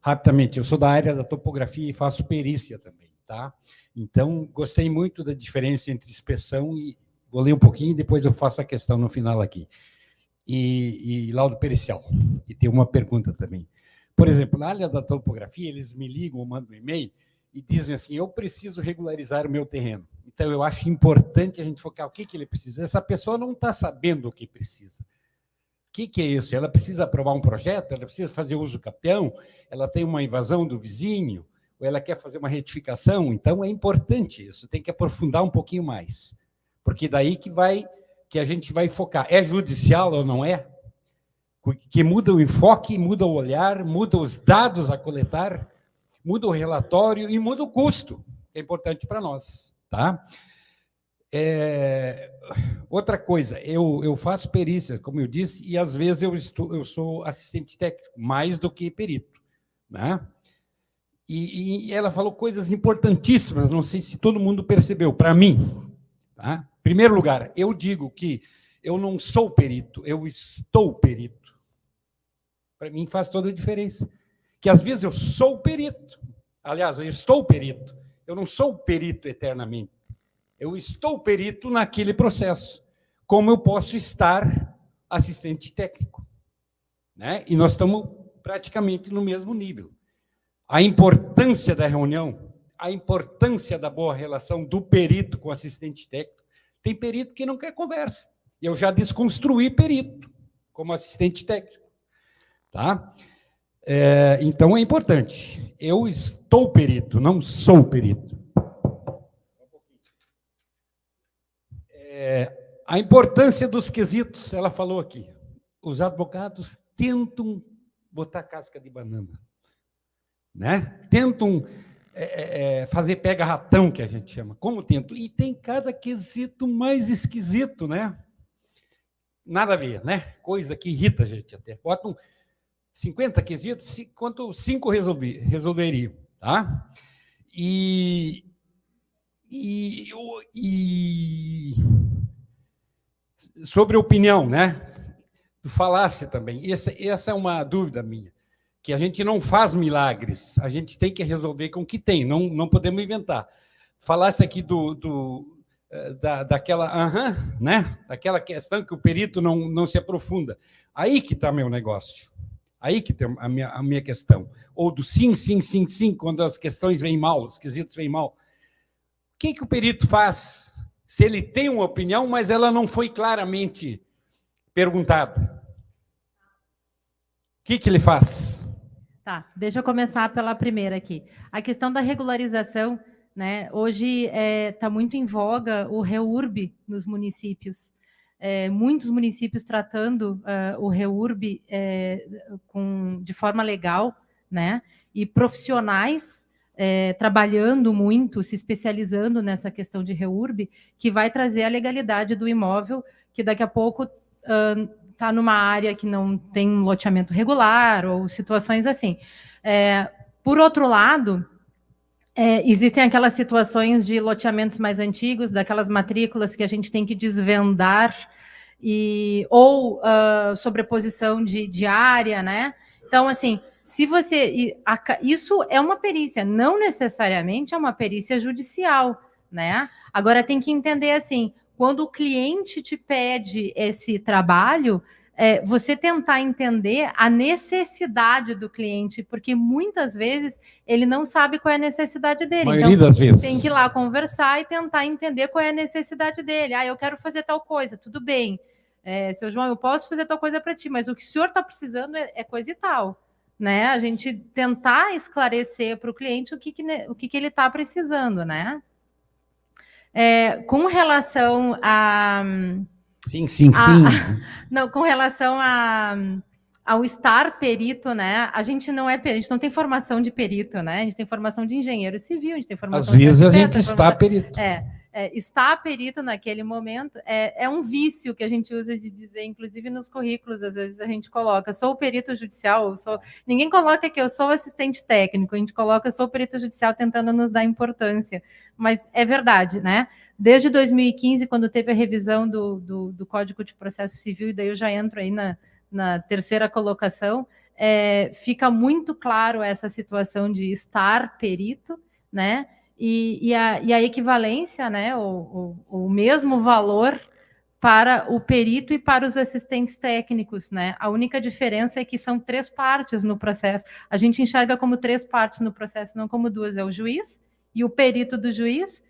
Rapidamente, eu sou da área da topografia e faço perícia também, tá? Então, gostei muito da diferença entre inspeção e... Vou ler um pouquinho e depois eu faço a questão no final aqui. E laudo pericial. E tem uma pergunta também. Por exemplo, na área da topografia, eles me ligam ou mandam um e-mail e dizem assim, eu preciso regularizar o meu terreno. Então, eu acho importante a gente focar o que ele precisa. Essa pessoa não está sabendo o que precisa. O que é isso? Ela precisa aprovar um projeto? Ela precisa fazer uso capião? Ela tem uma invasão do vizinho? Ou ela quer fazer uma retificação? Então, é importante isso. Tem que aprofundar um pouquinho mais. Porque daí que a gente vai focar. É judicial ou não é? Que muda o enfoque, muda o olhar, muda os dados a coletar, muda o relatório e muda o custo, que é importante para nós. Tá? Outra coisa, eu faço perícia, como eu disse, e às vezes eu sou assistente técnico, mais do que perito. Né? E ela falou coisas importantíssimas, não sei se todo mundo percebeu, para mim. Tá? Em primeiro lugar, eu digo que eu não sou perito, eu estou perito. Para mim faz toda a diferença. Que às vezes eu sou perito. Aliás, eu estou perito. Eu não sou perito eternamente. Eu estou perito naquele processo. Como eu posso estar assistente técnico. Né? E nós estamos praticamente no mesmo nível. A importância da reunião, a importância da boa relação do perito com o assistente técnico. Tem perito que não quer conversa. Eu já desconstruí perito como assistente técnico. Tá? Então, é importante. Eu estou perito, não sou perito. A importância dos quesitos, ela falou aqui. Os advogados tentam botar casca de banana. Né? Tentam fazer pega-ratão, que a gente chama. Como tentam? E tem cada quesito mais esquisito, né? Nada a ver, né? Coisa que irrita a gente até. Botam 50 quesitos, quanto 5 resolveriam, tá? E sobre opinião, né? Tu falasse também, essa é uma dúvida minha, que a gente não faz milagres, a gente tem que resolver com o que tem, não podemos inventar. Falasse aqui daquela, né? Daquela questão que o perito não se aprofunda. Aí que está meu negócio. Aí que tem a minha questão. Ou do sim, quando as questões vêm mal, os quesitos vêm mal. O que o perito faz se ele tem uma opinião, mas ela não foi claramente perguntada? O que ele faz? Tá, deixa eu começar pela primeira aqui. A questão da regularização, né? Hoje está muito em voga o REURB nos municípios. Muitos municípios tratando o REURB de forma legal, né? E profissionais trabalhando muito, se especializando nessa questão de REURB, que vai trazer a legalidade do imóvel, que daqui a pouco está numa área que não tem um loteamento regular ou situações assim. Por outro lado, existem aquelas situações de loteamentos mais antigos, daquelas matrículas que a gente tem que desvendar ou sobreposição de área, né? Então, assim, se você... Isso é uma perícia, não necessariamente é uma perícia judicial, né? Agora, tem que entender, assim, quando o cliente te pede esse trabalho, você tentar entender a necessidade do cliente, porque muitas vezes ele não sabe qual é a necessidade dele. A maioria das vezes. Tem que ir lá conversar e tentar entender qual é a necessidade dele. Eu quero fazer tal coisa, tudo bem. Seu João, eu posso fazer tal coisa para ti, mas o que o senhor está precisando é coisa e tal. Né? A gente tentar esclarecer para o cliente o que ele está precisando, né? Com relação a... Sim. Não, com relação ao estar perito, né? A gente não é perito, a gente não tem formação de perito, né? A gente tem formação de engenheiro civil, a gente tem formação Às vezes de a gente está perito. Estar perito naquele momento é um vício que a gente usa de dizer, inclusive nos currículos, às vezes a gente coloca, sou perito judicial, ninguém coloca que eu sou assistente técnico, a gente coloca sou perito judicial tentando nos dar importância, mas é verdade, né? Desde 2015, quando teve a revisão do Código de Processo Civil, e daí eu já entro aí na terceira colocação, fica muito claro essa situação de estar perito, né? E a equivalência, né, o mesmo valor para o perito e para os assistentes técnicos, né? A única diferença é que são 3 partes no processo. A gente enxerga como 3 partes no processo, não como 2. É o juiz e o perito do juiz,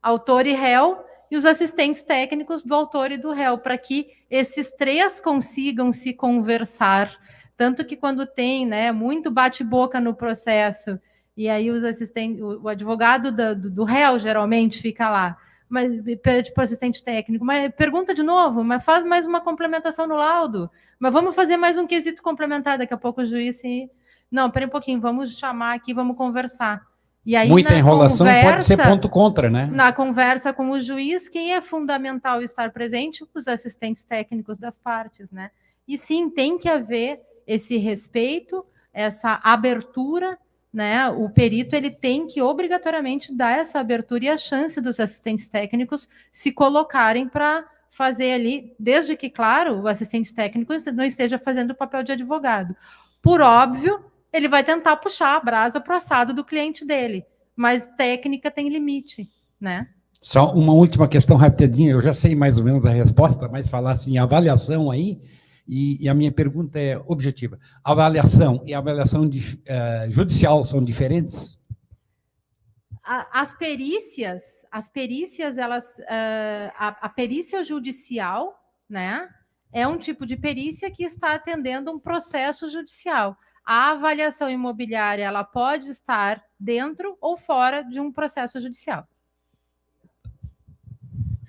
autor e réu, e os assistentes técnicos do autor e do réu, para que esses 3 consigam se conversar. Tanto que quando tem, né, muito bate-boca no processo, e aí os assistentes, o advogado do réu geralmente fica lá, mas pede para o assistente técnico, mas pergunta de novo, mas faz mais uma complementação no laudo, mas vamos fazer mais um quesito complementar, daqui a pouco o juiz não, peraí um pouquinho, vamos chamar aqui, vamos conversar. E aí, muita enrolação pode ser ponto contra, né? Na conversa com o juiz, quem é fundamental estar presente? Os assistentes técnicos das partes, né? E sim, tem que haver esse respeito, essa abertura, né? O perito ele tem que obrigatoriamente dar essa abertura e a chance dos assistentes técnicos se colocarem para fazer ali, desde que, claro, o assistente técnico não esteja fazendo o papel de advogado. Por óbvio, ele vai tentar puxar a brasa para o assado do cliente dele, mas técnica tem limite, né? Só uma última questão rapidinha, eu já sei mais ou menos a resposta, mas falar assim, avaliação aí, e a minha pergunta é objetiva. Avaliação e avaliação judicial são diferentes? As perícias, elas, a perícia judicial, né, é um tipo de perícia que está atendendo um processo judicial. A avaliação imobiliária, ela pode estar dentro ou fora de um processo judicial.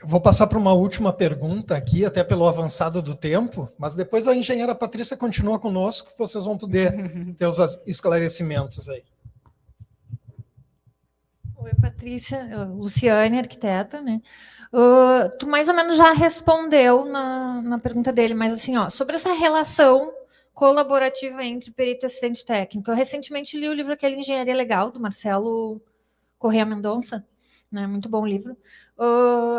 Eu vou passar para uma última pergunta aqui, até pelo avançado do tempo, mas depois a engenheira Patrícia continua conosco, vocês vão poder ter os esclarecimentos aí. Oi, Patrícia, Luciane, arquiteta, né? Tu mais ou menos já respondeu na pergunta dele, mas assim, sobre essa relação colaborativa entre perito e assistente técnico. Eu recentemente li o livro aquele Engenharia Legal, do Marcelo Corrêa Mendonça, né? Muito bom livro.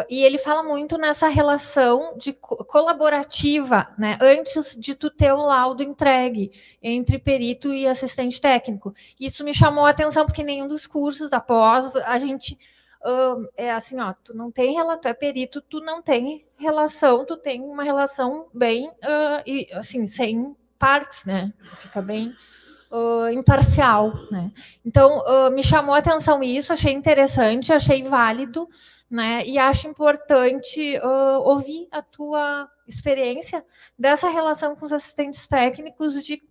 E ele fala muito nessa relação de colaborativa, né? Antes de tu ter o laudo entregue entre perito e assistente técnico. Isso me chamou a atenção, porque nenhum dos cursos da pós, a gente... é assim, tu não tem relação, tu é perito, tu não tem relação, tu tem uma relação bem, e, assim, sem partes, né? Tu fica bem imparcial, né? Então, me chamou a atenção isso, achei interessante, achei válido, né? E acho importante ouvir a tua experiência dessa relação com os assistentes técnicos de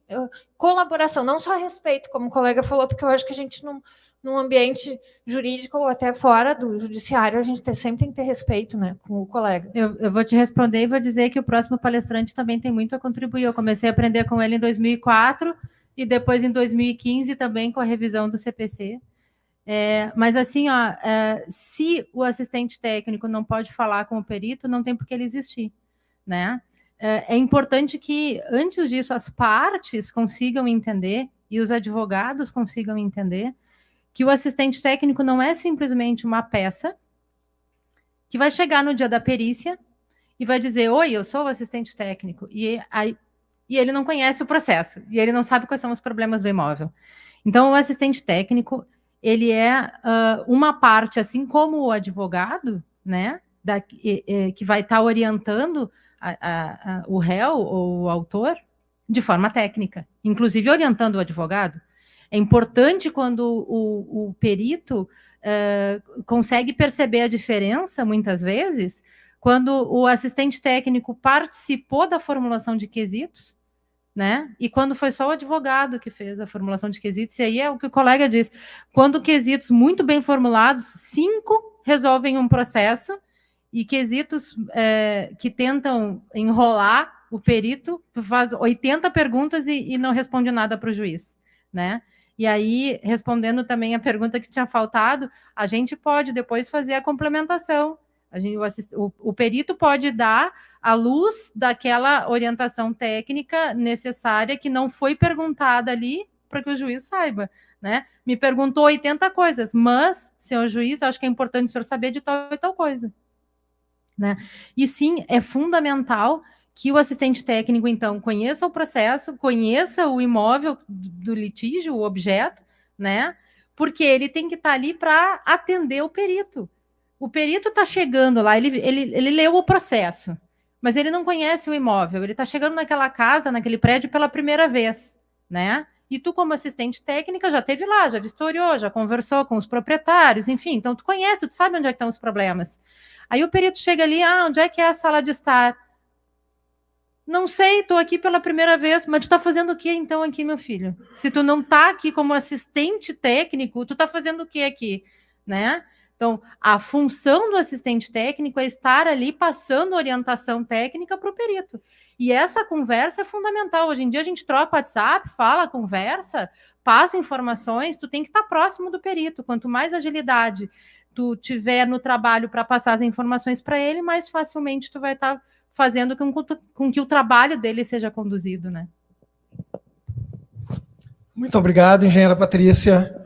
colaboração, não só a respeito, como o colega falou, porque eu acho que a gente não... num ambiente jurídico ou até fora do judiciário, a gente sempre tem que ter respeito, né, com o colega. Eu vou te responder e vou dizer que o próximo palestrante também tem muito a contribuir. Eu comecei a aprender com ele em 2004 e depois em 2015 também com a revisão do CPC. Mas assim, se o assistente técnico não pode falar com o perito, não tem por que ele existir, né? É importante que, antes disso, as partes consigam entender e os advogados consigam entender que o assistente técnico não é simplesmente uma peça que vai chegar no dia da perícia e vai dizer, oi, eu sou o assistente técnico, e ele não conhece o processo, e ele não sabe quais são os problemas do imóvel. Então, o assistente técnico, ele é uma parte, assim como o advogado, né, que vai estar orientando o réu ou o autor de forma técnica, inclusive orientando o advogado. É importante quando o perito consegue perceber a diferença, muitas vezes, quando o assistente técnico participou da formulação de quesitos, né? E quando foi só o advogado que fez a formulação de quesitos, e aí é o que o colega diz, quando quesitos muito bem formulados, 5 resolvem um processo, e quesitos que tentam enrolar o perito, faz 80 perguntas e não responde nada para o juiz, né? E aí, respondendo também a pergunta que tinha faltado, a gente pode depois fazer a complementação. O perito pode dar à luz daquela orientação técnica necessária que não foi perguntada ali para que o juiz saiba, né? Me perguntou 80 coisas, mas, senhor juiz, acho que é importante o senhor saber de tal e tal coisa, né? E sim, é fundamental que o assistente técnico, então, conheça o processo, conheça o imóvel do litígio, o objeto, né? Porque ele tem que estar ali para atender o perito. O perito está chegando lá, ele leu o processo, mas ele não conhece o imóvel, ele está chegando naquela casa, naquele prédio pela primeira vez, né? E tu, como assistente técnica, já esteve lá, já vistoriou, já conversou com os proprietários, enfim, então tu conhece, tu sabe onde é que estão os problemas. Aí o perito chega ali, onde é que é a sala de estar? Não sei, estou aqui pela primeira vez, mas tu está fazendo o que então aqui, meu filho? Se tu não está aqui como assistente técnico, tu está fazendo o que aqui, né? Então, a função do assistente técnico é estar ali passando orientação técnica para o perito. E essa conversa é fundamental. Hoje em dia a gente troca o WhatsApp, fala, conversa, passa informações, tu tem que estar próximo do perito. Quanto mais agilidade tu tiver no trabalho para passar as informações para ele, mais facilmente tu vai estar fazendo com que o trabalho dele seja conduzido, né? Muito obrigado, engenheira Patrícia.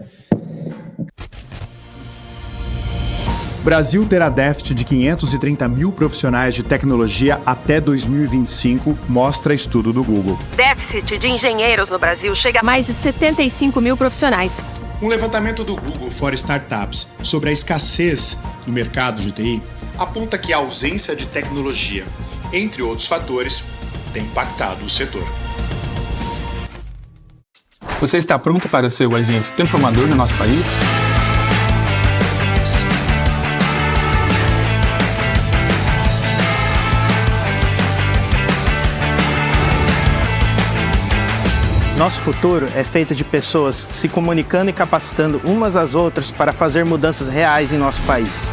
O Brasil terá déficit de 530 mil profissionais de tecnologia até 2025, mostra estudo do Google. Déficit de engenheiros no Brasil chega a mais de 75 mil profissionais. Um levantamento do Google for Startups sobre a escassez no mercado de TI aponta que a ausência de tecnologia, entre outros fatores, tem impactado o setor. Você está pronto para ser o agente transformador no nosso país? Nosso futuro é feito de pessoas se comunicando e capacitando umas às outras para fazer mudanças reais em nosso país.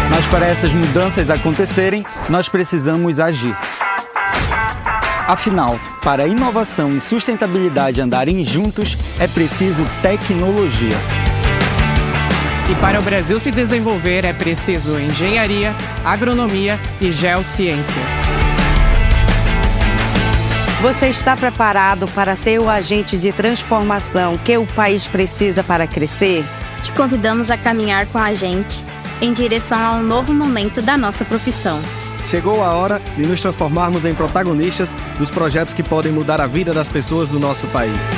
Mas para essas mudanças acontecerem, nós precisamos agir. Afinal, para a inovação e sustentabilidade andarem juntos, é preciso tecnologia. E para o Brasil se desenvolver, é preciso engenharia, agronomia e geociências. Você está preparado para ser o agente de transformação que o país precisa para crescer? Te convidamos a caminhar com a gente em direção a um novo momento da nossa profissão. Chegou a hora de nos transformarmos em protagonistas dos projetos que podem mudar a vida das pessoas do nosso país.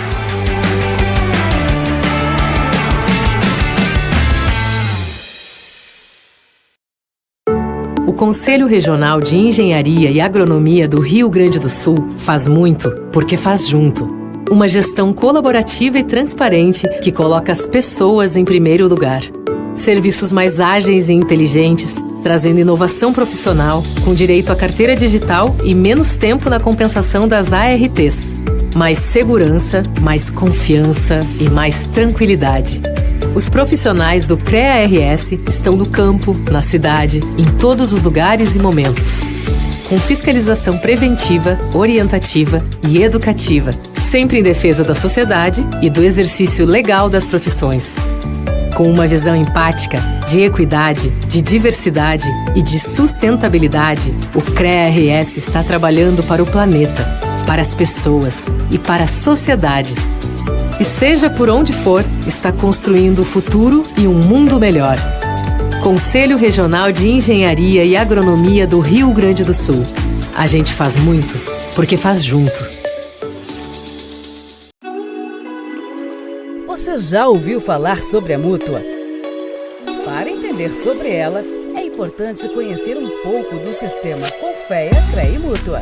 O Conselho Regional de Engenharia e Agronomia do Rio Grande do Sul faz muito porque faz junto. Uma gestão colaborativa e transparente que coloca as pessoas em primeiro lugar. Serviços mais ágeis e inteligentes, trazendo inovação profissional, com direito à carteira digital e menos tempo na compensação das ARTs. Mais segurança, mais confiança e mais tranquilidade. Os profissionais do CREA-RS estão no campo, na cidade, em todos os lugares e momentos. Com fiscalização preventiva, orientativa e educativa, sempre em defesa da sociedade e do exercício legal das profissões. Com uma visão empática, de equidade, de diversidade e de sustentabilidade, o CREA-RS está trabalhando para o planeta, para as pessoas e para a sociedade. E seja por onde for, está construindo o futuro e um mundo melhor. Conselho Regional de Engenharia e Agronomia do Rio Grande do Sul. A gente faz muito, porque faz junto. Você já ouviu falar sobre a Mútua? Para entender sobre ela, é importante conhecer um pouco do sistema Confea, CREA e Mútua.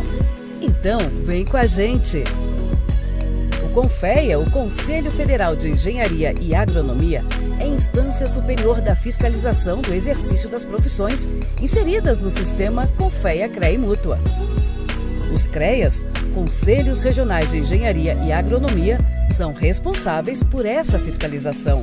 Então, vem com a gente! O Confea, o Conselho Federal de Engenharia e Agronomia, é instância superior da fiscalização do exercício das profissões inseridas no sistema Confea, CREA e Mútua. Os CREAs, Conselhos Regionais de Engenharia e Agronomia, são responsáveis por essa fiscalização.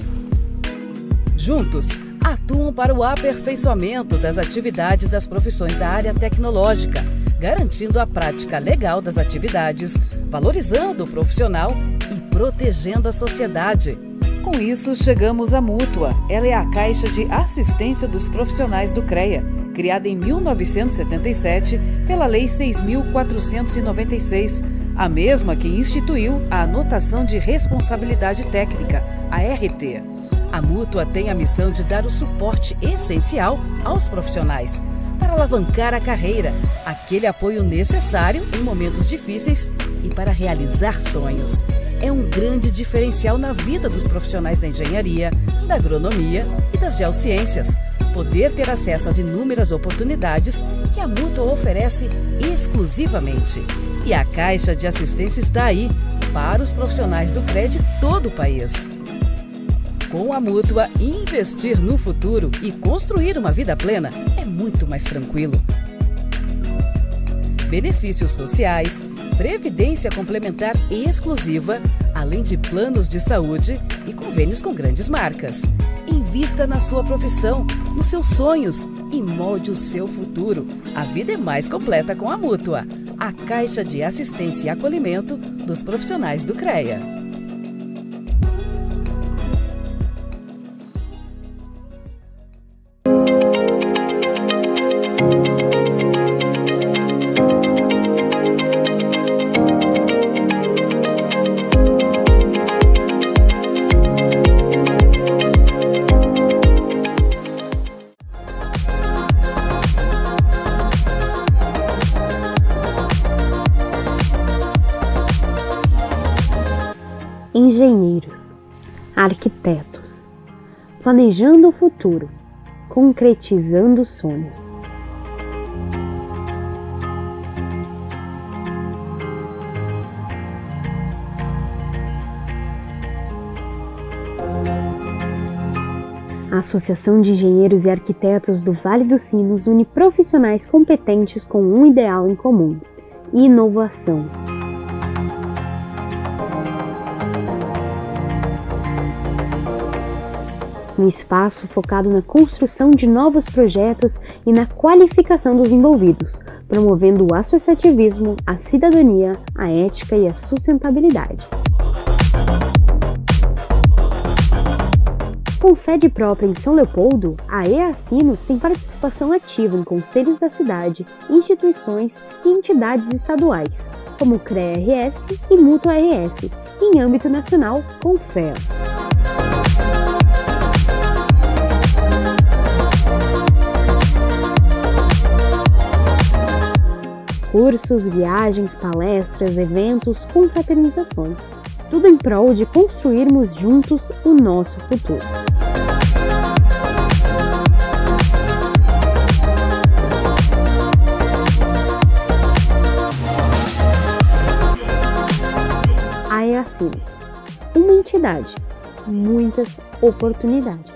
Juntos, atuam para o aperfeiçoamento das atividades das profissões da área tecnológica, garantindo a prática legal das atividades, valorizando o profissional e protegendo a sociedade. Com isso, chegamos à Mútua. Ela é a Caixa de Assistência dos Profissionais do CREA, criada em 1977 pela Lei 6.496, a mesma que instituiu a Anotação de Responsabilidade Técnica, a RT. A Mútua tem a missão de dar o suporte essencial aos profissionais para alavancar a carreira, aquele apoio necessário em momentos difíceis e para realizar sonhos. É um grande diferencial na vida dos profissionais da engenharia, da agronomia e das geociências, poder ter acesso às inúmeras oportunidades que a Mútua oferece exclusivamente. E a Caixa de Assistência está aí para os profissionais do CREA de todo o país. Com a Mútua, investir no futuro e construir uma vida plena é muito mais tranquilo. Benefícios sociais, previdência complementar exclusiva, além de planos de saúde e convênios com grandes marcas. Invista na sua profissão, nos seus sonhos e molde o seu futuro. A vida é mais completa com a Mútua, a Caixa de Assistência e Acolhimento dos profissionais do CREA. Engenheiros, arquitetos, planejando o futuro, concretizando sonhos. A Associação de Engenheiros e Arquitetos do Vale dos Sinos une profissionais competentes com um ideal em comum: inovação. Um espaço focado na construção de novos projetos e na qualificação dos envolvidos, promovendo o associativismo, a cidadania, a ética e a sustentabilidade. Com sede própria em São Leopoldo, a EA Sinos tem participação ativa em conselhos da cidade, instituições e entidades estaduais, como o CREA-RS e Mútua-RS, e em âmbito nacional, Confea. Cursos, viagens, palestras, eventos, confraternizações. Tudo em prol de construirmos juntos o nosso futuro. A EA Sinos, uma entidade, muitas oportunidades.